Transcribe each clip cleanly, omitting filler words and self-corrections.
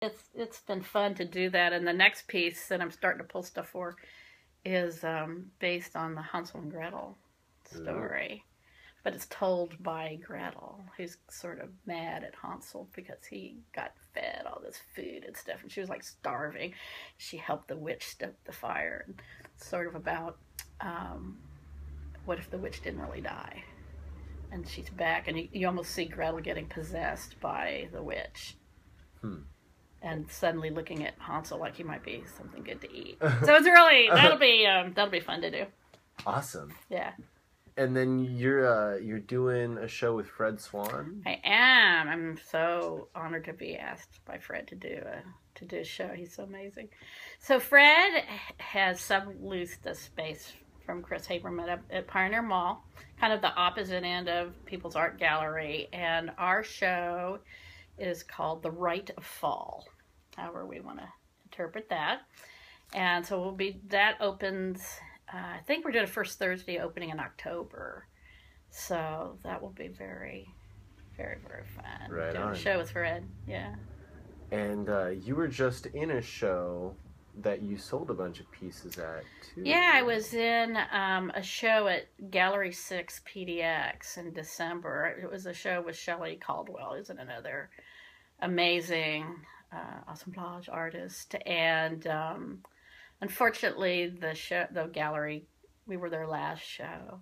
It's been fun to do that. And the next piece that I'm starting to pull stuff for is based on the Hansel and Gretel Ooh. story. But it's told by Gretel, who's sort of mad at Hansel because he got fed all this food and stuff, and she was like starving. She helped the witch stoke the fire, and it's sort of about um, what if the witch didn't really die, and she's back, and you almost see Gretel getting possessed by the witch, Hmm. and suddenly looking at Hansel like he might be something good to eat. So it's really that'll be fun to do. Awesome. Yeah. And then you're doing a show with Fred Swan. I am. I'm so honored to be asked by Fred to do a show. He's so amazing. So Fred has subleased the space from Chris Haberman at Pioneer Mall, kind of the opposite end of People's Art Gallery, and our show is called The Rite of Fall, however we want to interpret that. And so that opens. I think we're doing a first Thursday opening in October. So that will be very, very, very fun. Right Doing on. a show with Fred. Yeah. And you were just in a show that you sold a bunch of pieces at, too. Yeah, I was in a show at Gallery 6 PDX in December. It was a show with Shelley Caldwell, who's another amazing assemblage artist. And unfortunately, the gallery, we were their last show.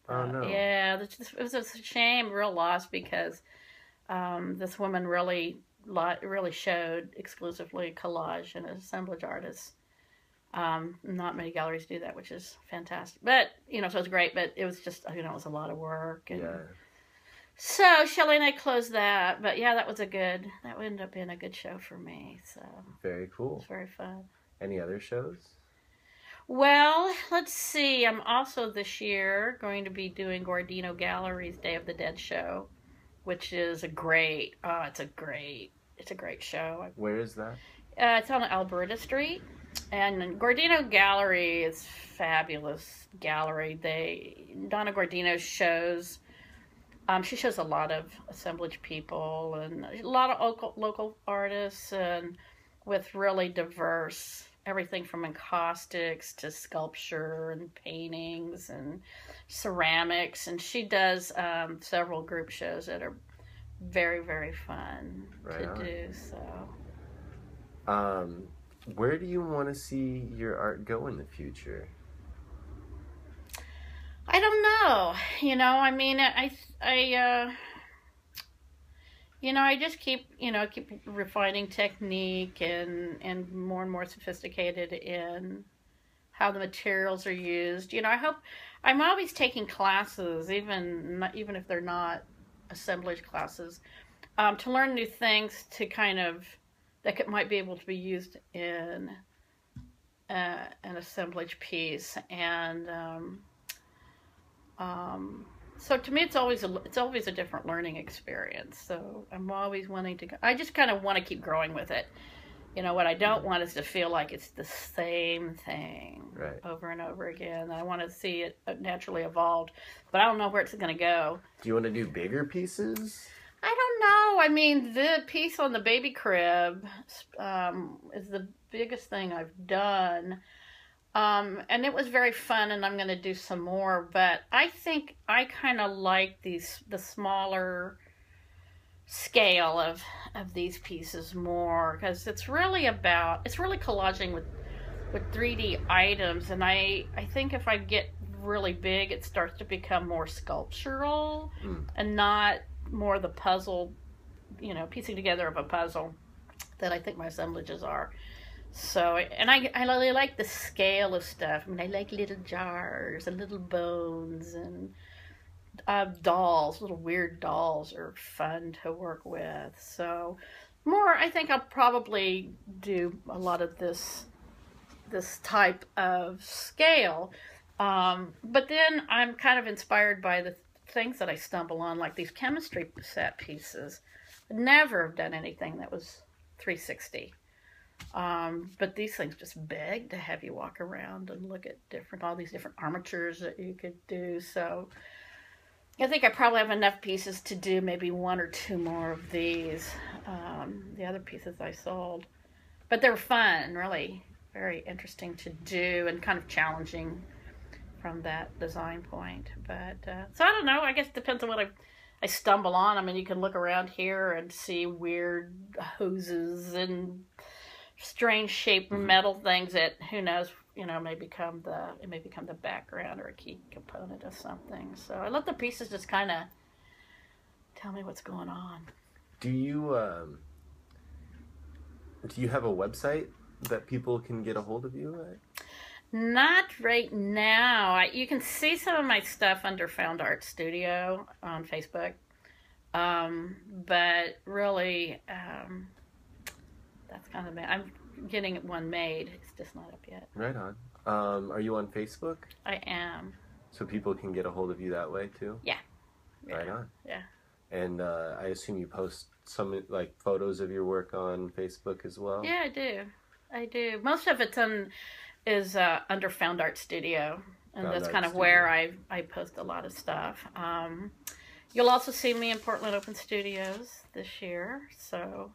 Oh, no. Yeah, it was a shame, real loss, because this woman really showed exclusively collage and assemblage artists. Not many galleries do that, which is fantastic. But, so it's great, but it was just, it was a lot of work. And Yeah. so Shelley and I closed that, but yeah, that would end up being a good show for me. So Very it cool. was very fun. Any other shows? Well, let's see. I'm also this year going to be doing Gordino Gallery's Day of the Dead show, which is it's a great show. Where is that? It's on Alberta Street, and Gordino Gallery is fabulous gallery. Donna Gordino shows. She shows a lot of assemblage people and a lot of local artists, and with really diverse everything from encaustics to sculpture and paintings and ceramics. And she does several group shows that are very, very fun to do. So, where do you want to see your art go in the future? I don't know. I mean, I just keep refining technique and more sophisticated in how the materials are used. I'm always taking classes, even if they're not assemblage classes, to learn new things that might be able to be used in an assemblage piece. And so to me, it's always a different learning experience. So I'm always wanting to. I just kind of want to keep growing with it. What I don't want is to feel like it's the same thing over and over again. I want to see it naturally evolved, but I don't know where it's going to go. Do you want to do bigger pieces? I don't know. I mean, the piece on the baby crib is the biggest thing I've done. And it was very fun, and I'm going to do some more. But I think I kind of like the smaller scale of these pieces more, because it's really collaging with 3D items. And I think if I get really big, it starts to become more sculptural and not more the puzzle, piecing together of a puzzle that I think my assemblages are. So, and I really like the scale of stuff. I mean, I like little jars and little bones and dolls. Little weird dolls are fun to work with. So, I think I'll probably do a lot of this type of scale. But then I'm kind of inspired by the things that I stumble on, like these chemistry set pieces. I'd never have done anything that was 360. But these things just beg to have you walk around and look at all these different armatures that you could do. So, I think I probably have enough pieces to do maybe one or two more of these. The other pieces I sold. But they were fun, really very interesting to do and kind of challenging from that design point. But so I don't know. I guess it depends on what I stumble on. I mean, you can look around here and see weird hoses and strange shaped metal things that who knows, may become the background or a key component of something. So I let the pieces just kind of tell me what's going on. Do you have a website that people can get a hold of you at? Not right now. You can see some of my stuff under Found Art Studio on Facebook. But really, that's kind of it. I'm getting one made. It's just not up yet. Right on. Are you on Facebook? I am. So people can get a hold of you that way too? Yeah. Right on. Yeah. And I assume you post some like photos of your work on Facebook as well? Yeah, I do. Most of it's is under Found Art Studio, and that's kind of where I post a lot of stuff. You'll also see me in Portland Open Studios this year, so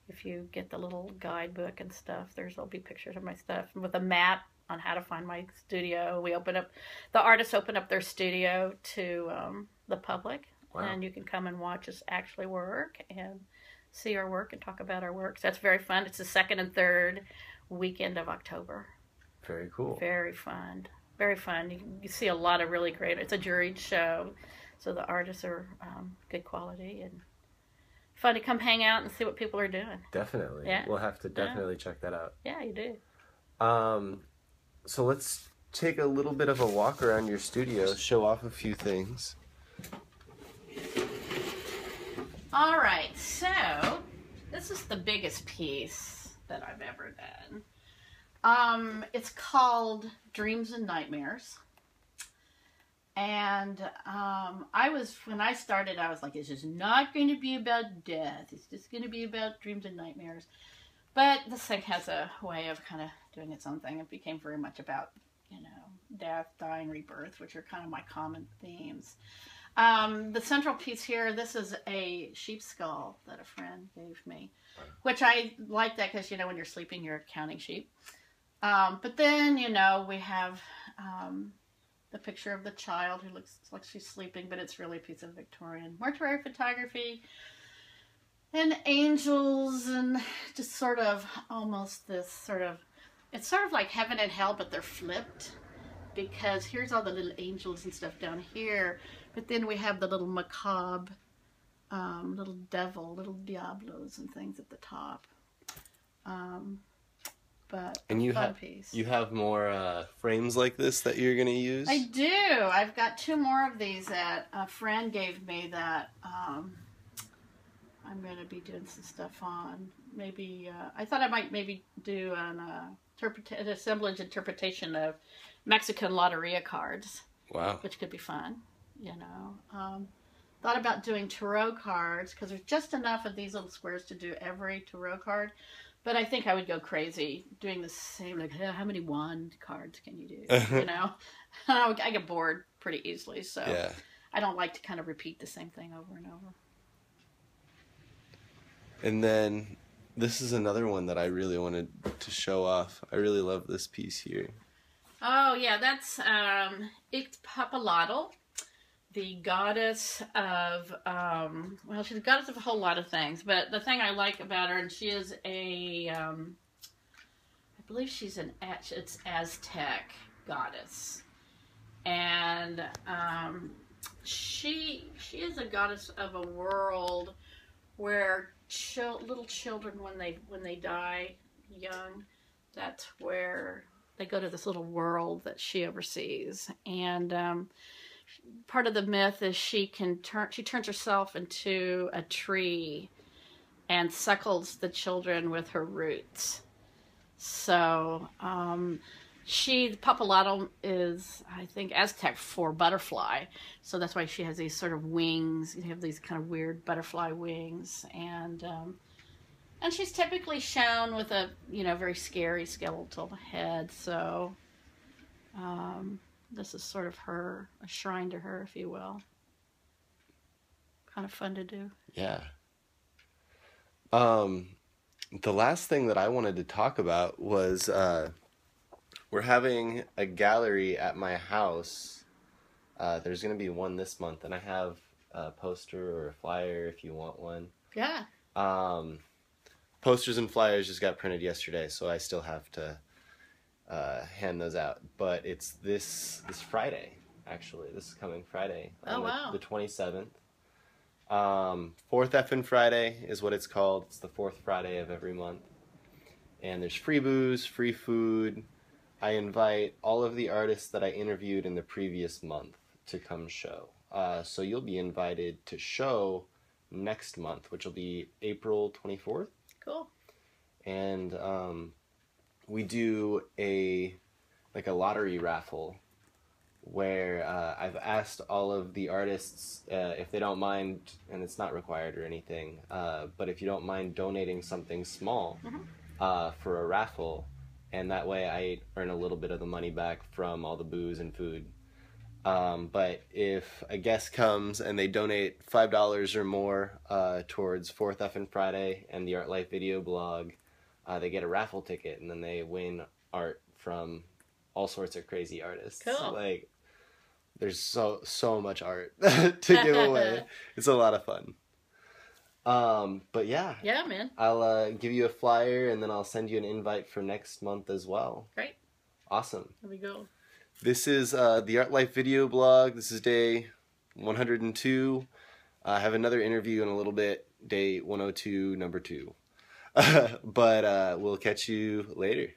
if you get the little guidebook and stuff, there'll be pictures of my stuff with a map on how to find my studio. The artists open up their studio to the public. Wow. And you can come and watch us actually work and see our work and talk about our work. So that's very fun. It's the second and third weekend of October. Very cool. Very fun. Very fun. You see a lot of really great. It's a juried show, so the artists are good quality and fun to come hang out and see what people are doing. Definitely. Yeah. We'll have to definitely check that out. Yeah, you do. So let's take a little bit of a walk around your studio, show off a few things. All right, so this is the biggest piece that I've ever done. It's called Dreams and Nightmares. And when I started, I was like, this is not going to be about death. It's just going to be about dreams and nightmares. But this thing has a way of kind of doing its own thing. It became very much about, death, dying, rebirth, which are kind of my common themes. The central piece here, this is a sheep skull that a friend gave me, which I like that because, when you're sleeping, you're counting sheep. But then, we have the picture of the child who looks like she's sleeping, but it's really a piece of Victorian mortuary photography and angels and just sort of almost this it's sort of like heaven and hell, but they're flipped because here's all the little angels and stuff down here. But then we have the little macabre, little devil, little diablos and things at the top. But and you have more frames like this that you're going to use? I do. I've got two more of these that a friend gave me that I'm going to be doing some stuff on. Maybe I thought I might maybe do an assemblage interpretation of Mexican Loteria cards. Wow. Which could be fun, Thought about doing tarot cards because there's just enough of these little squares to do every tarot card. But I think I would go crazy doing the same, like, how many wand cards can you do? I get bored pretty easily, so yeah. I don't like to kind of repeat the same thing over and over. And then this is another one that I really wanted to show off. I really love this piece here. Oh, yeah, that's Ixtapalotl, the goddess of, she's a goddess of a whole lot of things, but the thing I like about her, and she is I believe she's it's Aztec goddess, and she is a goddess of a world where little children, when they die young, that's where they go to this little world that she oversees, and part of the myth is she turns herself into a tree and suckles the children with her roots. So Papalotl is, I think, Aztec for butterfly. So that's why she has these sort of wings. You have these kind of weird butterfly wings, and she's typically shown with a very scary skeletal head. So this is sort of a shrine to her, if you will. kind of fun to do. Yeah. The last thing that I wanted to talk about was we're having a gallery at my house. There's going to be one this month, and I have a poster or a flyer if you want one. Yeah. Posters and flyers just got printed yesterday, so I still have to hand those out. But it's this Friday, actually. This is coming Friday. Oh, wow. The 27th. Fourth Effin' Friday is what it's called. It's the fourth Friday of every month. And there's free booze, free food. I invite all of the artists that I interviewed in the previous month to come show. So you'll be invited to show next month, which will be April 24th. Cool. And we do a lottery raffle where I've asked all of the artists if they don't mind, and it's not required or anything, but if you don't mind donating something small for a raffle, and that way I earn a little bit of the money back from all the booze and food. But if a guest comes and they donate $5 or more towards Fourth Effin' Friday and the Art Life video blog, they get a raffle ticket, and then they win art from all sorts of crazy artists. Cool. Like, there's so much art to give away. It's a lot of fun. But yeah. Yeah, man. I'll give you a flyer, and then I'll send you an invite for next month as well. Great. Awesome. There we go. This is the Art Life video blog. This is day 102. I have another interview in a little bit, day 102, number 2. But we'll catch you later.